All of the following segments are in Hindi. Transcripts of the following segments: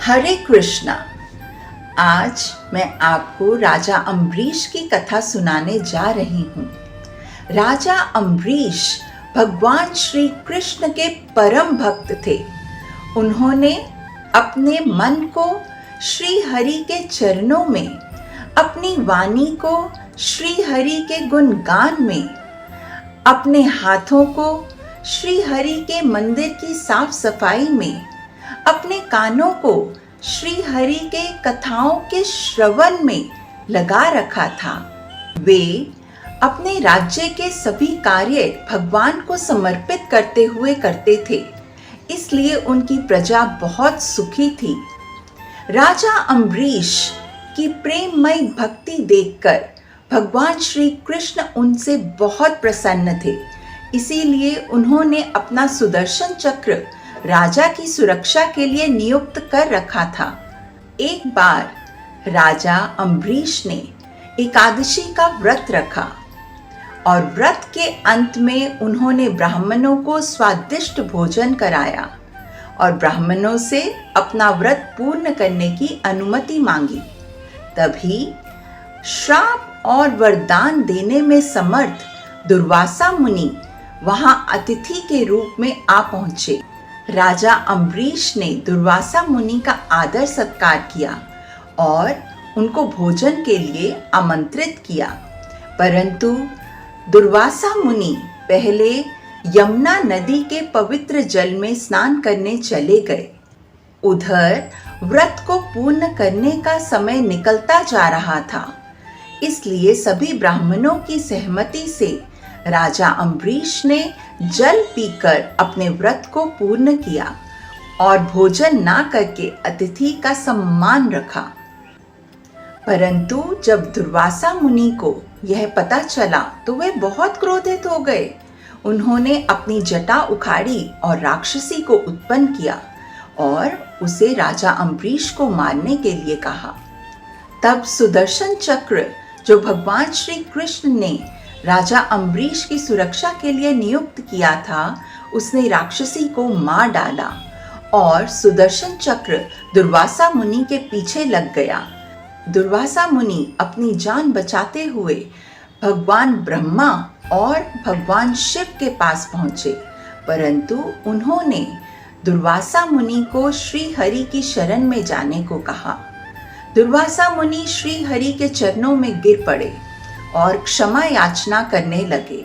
हरे कृष्णा। आज मैं आपको राजा अम्बरीश की कथा सुनाने जा रही हूँ। राजा अम्बरीश भगवान श्री कृष्ण के परम भक्त थे। उन्होंने अपने मन को श्री हरि के चरणों में, अपनी वाणी को श्री हरि के गुणगान में, अपने हाथों को श्री हरि के मंदिर की साफ सफाई में, अपने कानों को श्री हरि के कथाओं के श्रवण में लगा रखा था। वे अपने राज्य के सभी कार्य भगवान को समर्पित करते हुए करते थे, इसलिए उनकी प्रजा बहुत सुखी थी। राजा अम्बरीश की प्रेममय भक्ति देखकर भगवान श्री कृष्ण उनसे बहुत प्रसन्न थे। इसीलिए उन्होंने अपना सुदर्शन चक्र राजा की सुरक्षा के लिए नियुक्त कर रखा था। एक बार राजा अम्बरीश ने एकादशी का व्रत रखा और व्रत के अंत में उन्होंने ब्राह्मणों को स्वादिष्ट भोजन कराया और ब्राह्मणों से अपना व्रत पूर्ण करने की अनुमति मांगी। तभी श्राप और वरदान देने में समर्थ दुर्वासा मुनि वहां अतिथि के रूप में आ पहुंचे। राजा अम्बरीश ने दुर्वासा मुनि का आदर सत्कार किया और उनको भोजन के लिए आमंत्रित किया, परंतु दुर्वासा मुनि पहले यमुना नदी के पवित्र जल में स्नान करने चले गए। उधर व्रत को पूर्ण करने का समय निकलता जा रहा था, इसलिए सभी ब्राह्मणों की सहमति से राजा अम्बरीश ने जल पीकर अपने व्रत को पूर्ण किया और भोजन ना करके अतिथि का सम्मान रखा। परंतु जब दुर्वासा मुनि को यह पता चला तो वे बहुत क्रोधित हो गए। उन्होंने अपनी जटा उखाड़ी और राक्षसी को उत्पन्न किया और उसे राजा अम्बरीश को मारने के लिए कहा। तब सुदर्शन चक्र जो भगवान श्री कृष्ण ने राजा अम्बरीश की सुरक्षा के लिए नियुक्त किया था, उसने राक्षसी को मार डाला और सुदर्शन चक्र दुर्वासा मुनि के पीछे लग गया। दुर्वासा मुनि अपनी जान बचाते हुए भगवान ब्रह्मा और भगवान शिव के पास पहुंचे, परंतु उन्होंने दुर्वासा मुनि को श्री हरि की शरण में जाने को कहा। दुर्वासा मुनि श्री हरि के चरणों में गिर पड़े और क्षमा याचना करने लगे।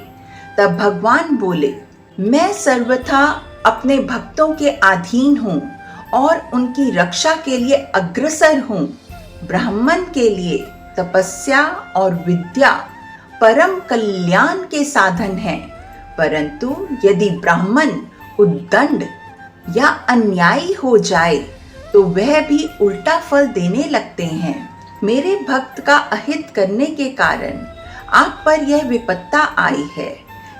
तब भगवान बोले, मैं सर्वथा अपने भक्तों के अधीन हूँ और उनकी रक्षा के लिए अग्रसर हूँ। ब्राह्मण के लिए तपस्या और विद्या परम कल्याण के साधन हैं, परंतु यदि ब्राह्मण उद्दंड या अन्यायी हो जाए तो वह भी उल्टा फल देने लगते हैं। मेरे भक्त का अहित करने के कारण आप पर यह विपत्ता आई है,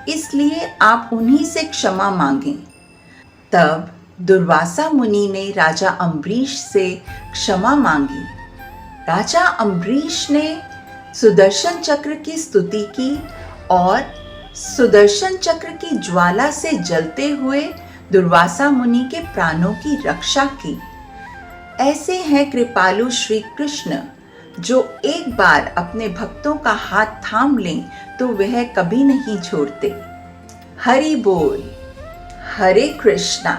इसलिए आप उन्हीं से क्षमा मांगें। तब दुर्वासा मुनि ने राजा अम्बरीश से क्षमा मांगी। राजा अम्बरीश ने सुदर्शन चक्र की स्तुति की और सुदर्शन चक्र की ज्वाला से जलते हुए दुर्वासा मुनि के प्राणों की रक्षा की। ऐसे हैं कृपालु श्री कृष्ण, जो एक बार अपने भक्तों का हाथ थाम लें तो वह कभी नहीं छोड़ते। हरि बोल। हरे कृष्णा।